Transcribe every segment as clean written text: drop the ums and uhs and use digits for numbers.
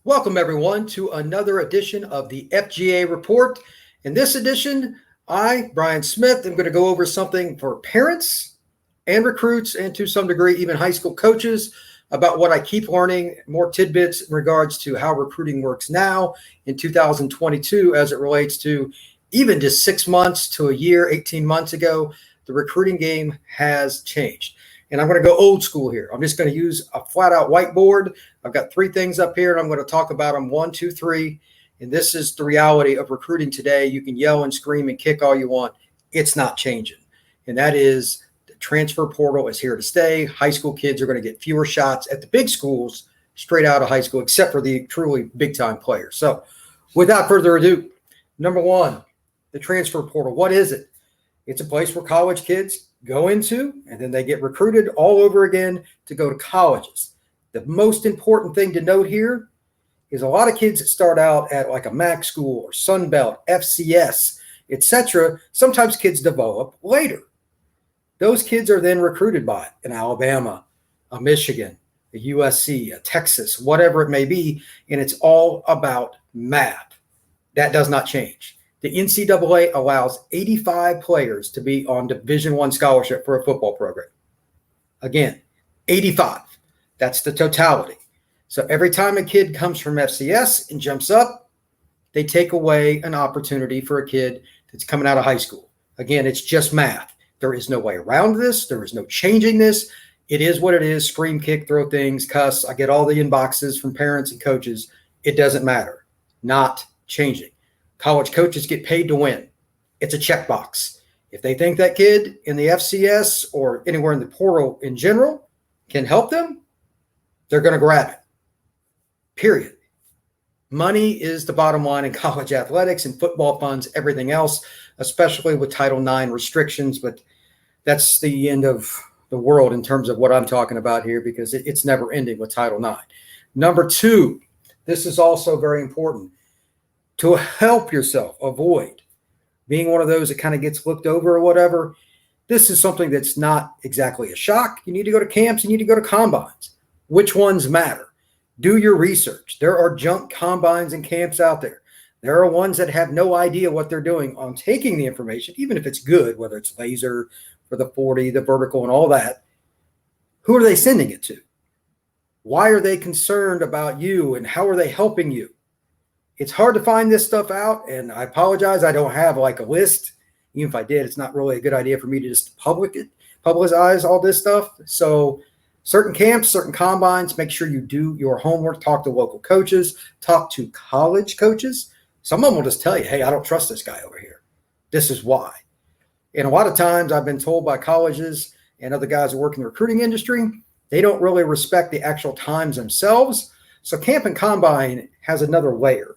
Welcome, everyone, to another edition of the FGA Report. In this edition, I, Brian Smith, am going to go over something for parents and recruits, and to some degree, even high school coaches, about what I keep learning, more tidbits in regards to how recruiting works now in 2022 as it relates to even just 6 months to a year, 18 months ago. The recruiting game has changed. And I'm going to go old school here. I'm just going to use a flat out whiteboard. I've got 3 things up here, and I'm going to talk about them 1, 2, 3. And this is the reality of recruiting today. You can yell and scream and kick all you want. It's not changing. And that is the transfer portal is here to stay. High school kids are going to get fewer shots at the big schools straight out of high school, except for the truly big time players. So without further ado, number 1, the transfer portal. What is it? It's a place where college kids go into, and then they get recruited all over again to go to colleges. The most important thing to note here is a lot of kids that start out at like a MAC school or Sun Belt, FCS, etc. Sometimes kids develop later. Those kids are then recruited by an Alabama, a Michigan, a USC, a Texas, whatever it may be, and it's all about math. That does not change. The NCAA allows 85 players to be on Division I scholarship for a football program. Again, 85. That's the totality. So every time a kid comes from FCS and jumps up, they take away an opportunity for a kid that's coming out of high school. Again, it's just math. There is no way around this. There is no changing this. It is what it is. Scream, kick, throw things, cuss. I get all the inboxes from parents and coaches. It doesn't matter. Not changing. College coaches get paid to win. It's a checkbox. If they think that kid in the FCS or anywhere in the portal in general can help them, they're going to grab it. Period. Money is the bottom line in college athletics and football funds, everything else, especially with Title IX restrictions. But that's the end of the world in terms of what I'm talking about here, because it's never ending with Title IX. Number 2, this is also very important. To help yourself avoid being one of those that kind of gets looked over or whatever, this is something that's not exactly a shock. You need to go to camps. You need to go to combines. Which ones matter? Do your research. There are junk combines and camps out there. There are ones that have no idea what they're doing on taking the information, even if it's good, whether it's laser for the 40, the vertical, and all that. Who are they sending it to? Why are they concerned about you, and how are they helping you? It's hard to find this stuff out, and I apologize. I don't have like a list. Even if I did, it's not really a good idea for me to just publicize all this stuff. So certain camps, certain combines, make sure you do your homework, talk to local coaches, talk to college coaches. Some of them will just tell you, hey, I don't trust this guy over here. This is why. And a lot of times I've been told by colleges and other guys who work in the recruiting industry, they don't really respect the actual times themselves. So camp and combine has another layer.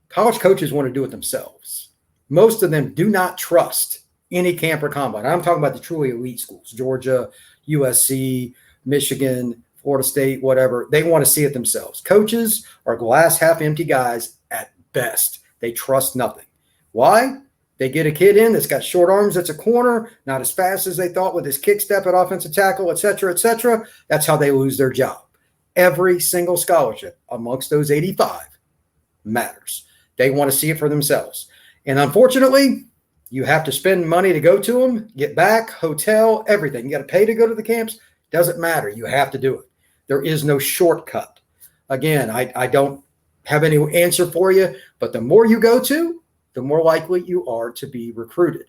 College coaches want to do it themselves. Most of them do not trust any camp or combine. I'm talking about the truly elite schools, Georgia, USC, Michigan, Florida State, whatever. They want to see it themselves. Coaches are glass half empty guys at best. They trust nothing. Why? They get a kid in that's got short arms, that's a corner, not as fast as they thought with his kick step at offensive tackle, et cetera, et cetera. That's how they lose their job. Every single scholarship amongst those 85 matters. They want to see it for themselves. And unfortunately, you have to spend money to go to them, get back, hotel, everything. You got to pay to go to the camps. Doesn't matter. You have to do it. There is no shortcut. Again, I don't have any answer for you, but the more you go to, the more likely you are to be recruited.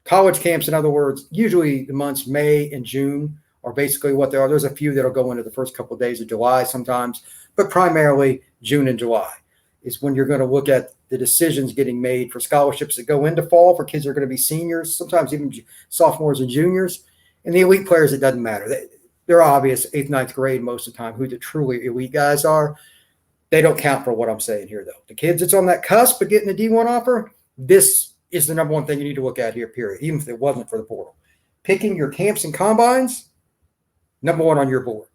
College camps, in other words, usually the months May and June are basically what they are. There's a few that'll go into the first couple of days of July sometimes, but primarily June and July is when you're going to look at the decisions getting made for scholarships that go into fall for kids that are going to be seniors, sometimes even sophomores and juniors. And the elite players, it doesn't matter. They're obvious, 8th, 9th grade most of the time, who the truly elite guys are. They don't count for what I'm saying here, though. The kids that's on that cusp of getting a D1 offer, this is the number one thing you need to look at here, period, even if it wasn't for the portal. Picking your camps and combines, number 1 on your board.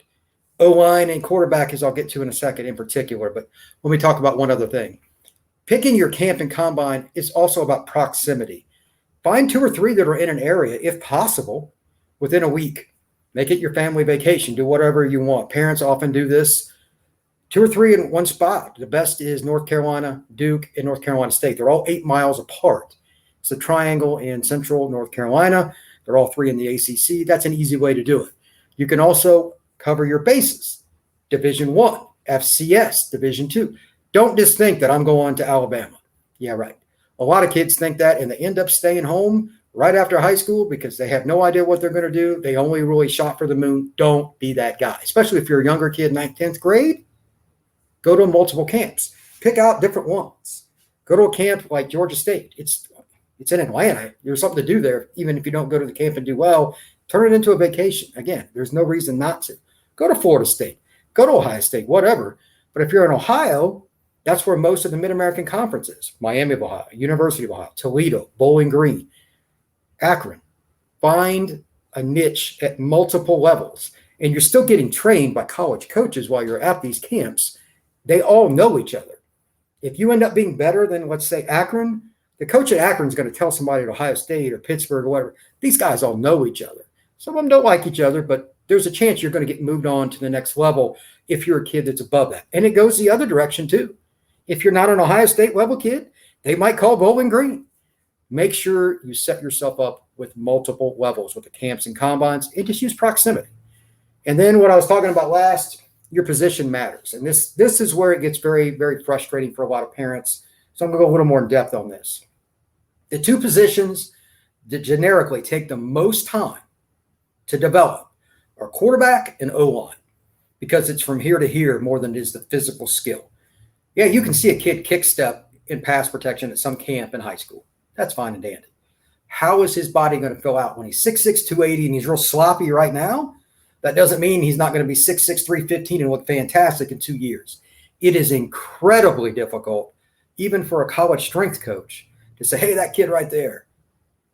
O-line and quarterback, as I'll get to in a second in particular, but let me talk about one other thing. Picking your camp and combine is also about proximity. Find 2 or 3 that are in an area, if possible, within a week. Make it your family vacation. Do whatever you want. Parents often do this. 2 or 3 in one spot. The best is North Carolina, Duke, and North Carolina State. They're all 8 miles apart. It's a triangle in central North Carolina. They're all 3 in the ACC. That's an easy way to do it. You can also cover your bases. Division I, FCS, Division II. Don't just think that I'm going to Alabama. Yeah, right. A lot of kids think that, and they end up staying home right after high school because they have no idea what they're going to do. They only really shot for the moon. Don't be that guy, especially if you're a younger kid, 9th, 10th grade. Go to multiple camps. Pick out different ones. Go to a camp like Georgia State. It's in Atlanta. There's something to do there. Even if you don't go to the camp and do well, turn it into a vacation. Again, there's no reason not to. Go to Florida State. Go to Ohio State, whatever. But if you're in Ohio, that's where most of the Mid-American Conference is. Miami of Ohio, University of Ohio, Toledo, Bowling Green, Akron. Find a niche at multiple levels. And you're still getting trained by college coaches while you're at these camps. They all know each other. If you end up being better than, let's say, Akron, the coach at Akron is going to tell somebody at Ohio State or Pittsburgh or whatever. These guys all know each other. Some of them don't like each other, but there's a chance you're going to get moved on to the next level if you're a kid that's above that. And it goes the other direction too. If you're not an Ohio State level kid, they might call Bowling Green. Make sure you set yourself up with multiple levels with the camps and combines and just use proximity. And then what I was talking about last, your position matters. And this is where it gets very, very frustrating for a lot of parents. So I'm going to go a little more in depth on this. The 2 positions that generically take the most time to develop are quarterback and O-line, because it's from here to here more than it is the physical skill. Yeah, you can see a kid kick step in pass protection at some camp in high school. That's fine and dandy. How is his body going to fill out when he's 6'6", 280 and he's real sloppy right now? That doesn't mean he's not going to be 6'6", 315 and look fantastic in 2 years. It is incredibly difficult, even for a college strength coach, to say, hey, that kid right there,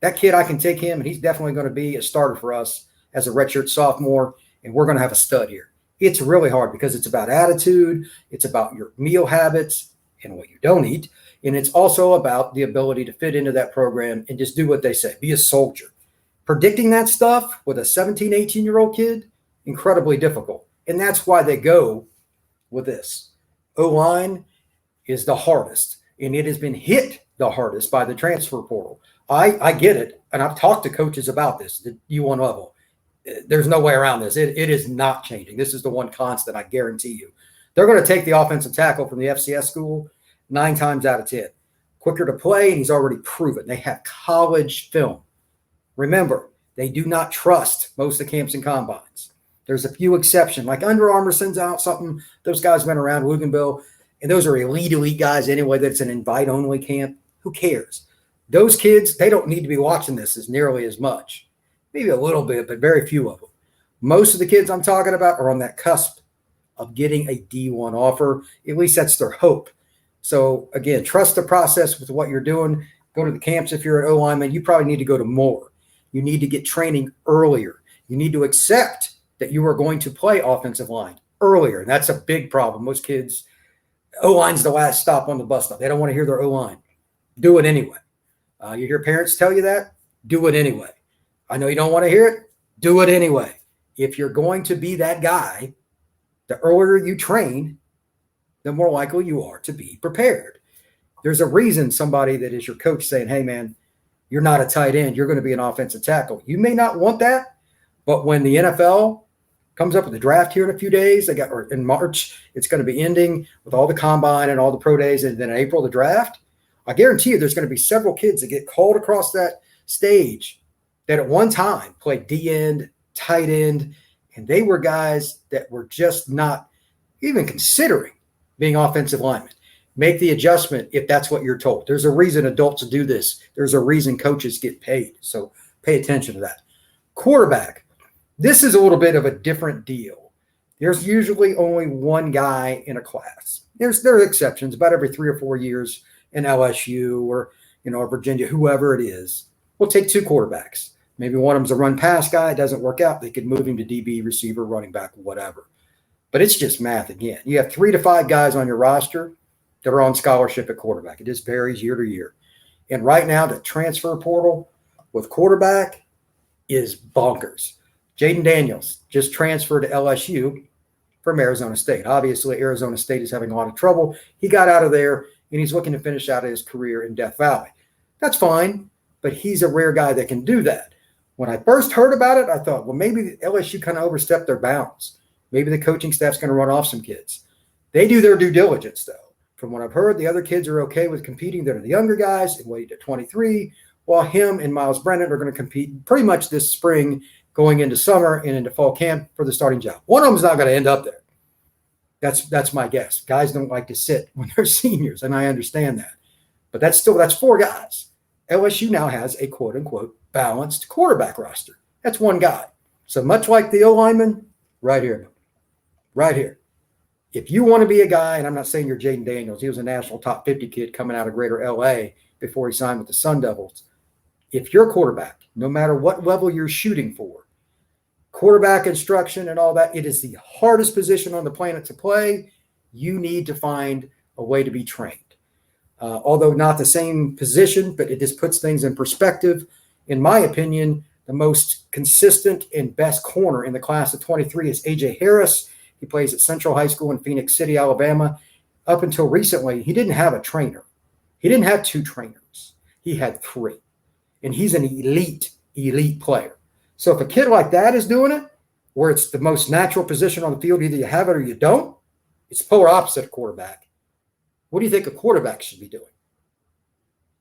that kid, I can take him, and he's definitely going to be a starter for us as a redshirt sophomore, and we're going to have a stud here. It's really hard because it's about attitude. It's about your meal habits and what you don't eat. And it's also about the ability to fit into that program and just do what they say. Be a soldier. Predicting that stuff with a 17, 18-year-old kid, incredibly difficult. And that's why they go with this. O-line is the hardest, and it has been hit the hardest by the transfer portal. I get it, and I've talked to coaches about this, the U1 level. There's no way around this. It is not changing. This is the one constant, I guarantee you. They're going to take the offensive tackle from the FCS school 9 times out of 10. Quicker to play, and he's already proven. They have college film. Remember, they do not trust most of the camps and combines. There's a few exceptions, like Under Armour sends out something. Those guys went around Luganville, and those are elite guys anyway. That's an invite-only camp. Who cares? Those kids, they don't need to be watching this as nearly as much. Maybe a little bit, but very few of them. Most of the kids I'm talking about are on that cusp of getting a D1 offer. At least that's their hope. So, again, trust the process with what you're doing. Go to the camps if you're an O-lineman. You probably need to go to more. You need to get training earlier. You need to accept that you are going to play offensive line earlier. And that's a big problem. Most kids, O-line's the last stop on the bus stop. They don't want to hear their O-line. Do it anyway. You hear parents tell you that? Do it anyway. I know you don't want to hear it. Do it anyway. If you're going to be that guy, the earlier you train, the more likely you are to be prepared. There's a reason somebody that is your coach saying, hey, man, you're not a tight end. You're going to be an offensive tackle. You may not want that, but when the NFL comes up with the draft here in a few days, or in March, it's going to be ending with all the combine and all the pro days, and then in April, the draft. I guarantee you there's going to be several kids that get called across that stage that at one time played D-end, tight end, and they were guys that were just not even considering being offensive linemen. Make the adjustment if that's what you're told. There's a reason adults do this. There's a reason coaches get paid. So pay attention to that. Quarterback. This is a little bit of a different deal. There's usually only one guy in a class. There are exceptions about every 3 or 4 years in LSU or Virginia, whoever it is. We'll take 2 quarterbacks. Maybe one of them's a run pass guy. It doesn't work out. They could move him to DB, receiver, running back, whatever. But it's just math again. You have 3 to 5 guys on your roster that are on scholarship at quarterback. It just varies year to year. And right now, the transfer portal with quarterback is bonkers. Jaden Daniels just transferred to LSU from Arizona State. Obviously, Arizona State is having a lot of trouble. He got out of there, and he's looking to finish out his career in Death Valley. That's fine, but he's a rare guy that can do that. When I first heard about it, I thought, well, maybe LSU kind of overstepped their bounds. Maybe the coaching staff's going to run off some kids. They do their due diligence, though. From what I've heard, the other kids are okay with competing. They're the younger guys and wait at 23, while him and Miles Brennan are going to compete pretty much this spring, going into summer and into fall camp for the starting job. One of them is not going to end up there. That's my guess. Guys don't like to sit when they're seniors, and I understand that. But that's 4 guys. LSU now has a quote-unquote balanced quarterback roster. That's one guy. So much like the O-lineman, right here. Right here. If you want to be a guy, and I'm not saying you're Jaden Daniels. He was a national top 50 kid coming out of greater L.A. before he signed with the Sun Devils. If you're a quarterback, no matter what level you're shooting for, quarterback instruction and all that, it is the hardest position on the planet to play. You need to find a way to be trained. Although not the same position, but it just puts things in perspective. In my opinion, the most consistent and best corner in the class of 23 is A.J. Harris. He plays at Central High School in Phoenix City, Alabama. Up until recently, he didn't have a trainer. He didn't have 2 trainers. He had 3. And he's an elite player. So if a kid like that is doing it, where it's the most natural position on the field, either you have it or you don't, it's polar opposite of quarterback. What do you think a quarterback should be doing?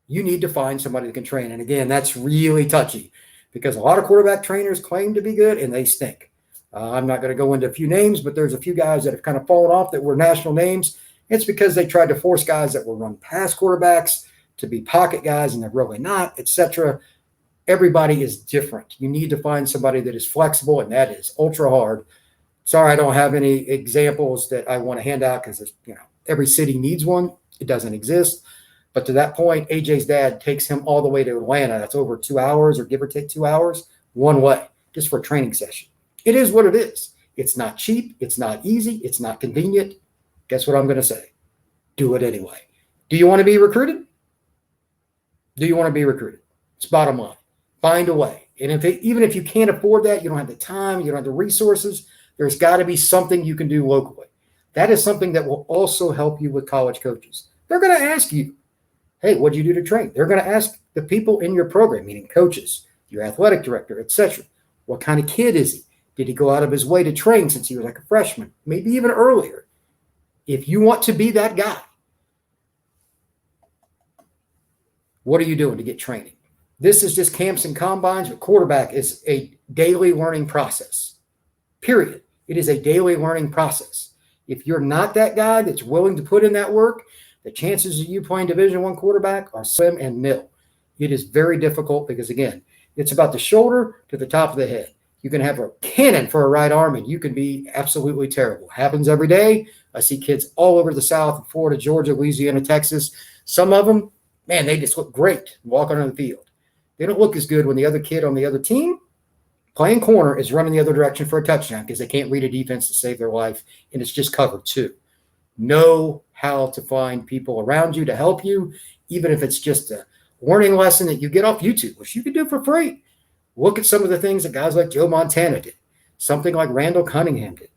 You need to find somebody that can train. And again, that's really touchy because a lot of quarterback trainers claim to be good and they stink. I'm not going to go into a few names, but there's a few guys that have kind of fallen off that were national names. It's because they tried to force guys that were run past quarterbacks to be pocket guys, and they're really not, etc. Everybody is different. You need to find somebody that is flexible, and that is ultra hard. Sorry, I don't have any examples that I want to hand out because every city needs one. It doesn't exist. But to that point, AJ's dad takes him all the way to Atlanta. That's over 2 hours or give or take 2 hours one way just for a training session. It is what it is. It's not cheap. It's not easy. It's not convenient. Guess what I'm going to say? Do it anyway. Do you want to be recruited? Do you want to be recruited? It's bottom line. Find a way. And even if you can't afford that, you don't have the time, you don't have the resources, there's got to be something you can do locally. That is something that will also help you with college coaches. They're going to ask you, hey, what did you do to train? They're going to ask the people in your program, meaning coaches, your athletic director, etc. What kind of kid is he? Did he go out of his way to train since he was like a freshman? Maybe even earlier. If you want to be that guy, what are you doing to get training? This is just camps and combines, but quarterback is a daily learning process. Period. It is a daily learning process. If you're not that guy that's willing to put in that work, the chances of you playing Division I quarterback are slim and nil. It is very difficult because, again, it's about the shoulder to the top of the head. You can have a cannon for a right arm, and you can be absolutely terrible. Happens every day. I see kids all over the South, Florida, Georgia, Louisiana, Texas. Some of them, man, they just look great walking on the field. They don't look as good when the other kid on the other team playing corner is running the other direction for a touchdown because they can't read a defense to save their life, and it's just cover 2. Know how to find people around you to help you, even if it's just a learning lesson that you get off YouTube, which you can do for free. Look at some of the things that guys like Joe Montana did, something like Randall Cunningham did,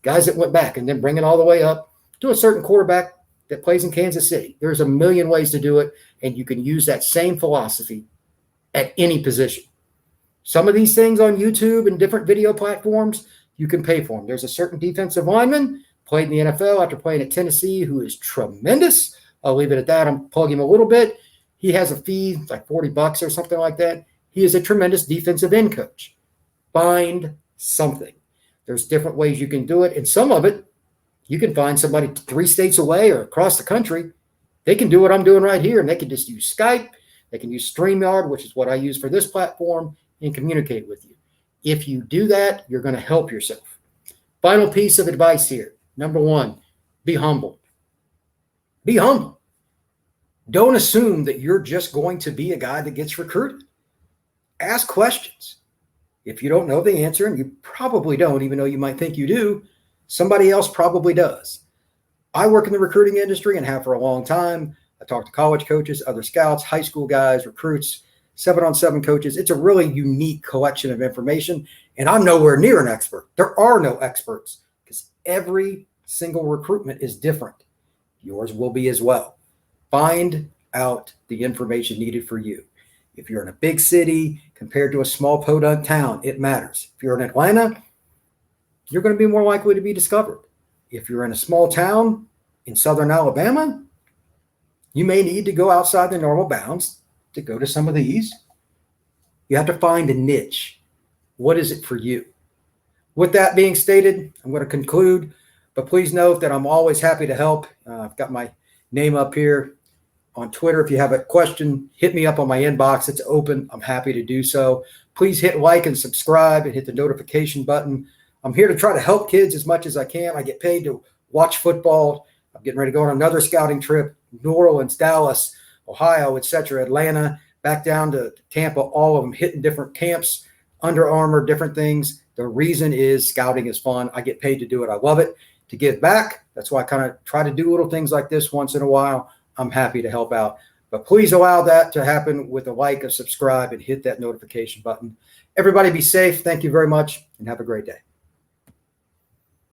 guys that went back and then bring it all the way up to a certain quarterback that plays in Kansas City. There's a million ways to do it, and you can use that same philosophy at any position. Some of these things on YouTube and different video platforms, you can pay for them. There's a certain defensive lineman, played in the NFL after playing at Tennessee, who is tremendous. I'll leave it at that. I'm plugging him a little bit. He has a fee, like $40 or something like that. He is a tremendous defensive end coach. Find something. There's different ways you can do it. And some of it, you can find somebody 3 states away or across the country. They can do what I'm doing right here, and they can just use Skype. They can use StreamYard, which is what I use for this platform, and communicate with you. If you do that, you're going to help yourself. Final piece of advice here. Number 1, be humble. Be humble. Don't assume that you're just going to be a guy that gets recruited. Ask questions. If you don't know the answer, and you probably don't, even though you might think you do, somebody else probably does. I work in the recruiting industry and have for a long time. I talk to college coaches, other scouts, high school guys, recruits, 7-on-7 coaches. It's a really unique collection of information, and I'm nowhere near an expert. There are no experts because Every single recruitment is different. Yours will be as well. Find out the information needed for you. If you're in a big city compared to a small podunk town, it matters. If you're in Atlanta, you're going to be more likely to be discovered. If you're in a small town in southern Alabama, you may need to go outside the normal bounds to go to some of these. You have to find a niche. What is it for you? With that being stated, I'm going to conclude, but please note that I'm always happy to help. I've got my name up here on Twitter. If you have a question, hit me up on my inbox. It's open. I'm happy to do so. Please hit like and subscribe and hit the notification button. I'm here to try to help kids as much as I can. I get paid to watch football. I'm getting ready to go on another scouting trip, New Orleans, Dallas, Ohio, etc., Atlanta, back down to Tampa, all of them hitting different camps, Under Armour, different things. The reason is scouting is fun. I get paid to do it. I love it. To give back, that's why I kind of try to do little things like this once in a while. I'm happy to help out. But please allow that to happen with a like, a subscribe, and hit that notification button. Everybody be safe. Thank you very much, and have a great day.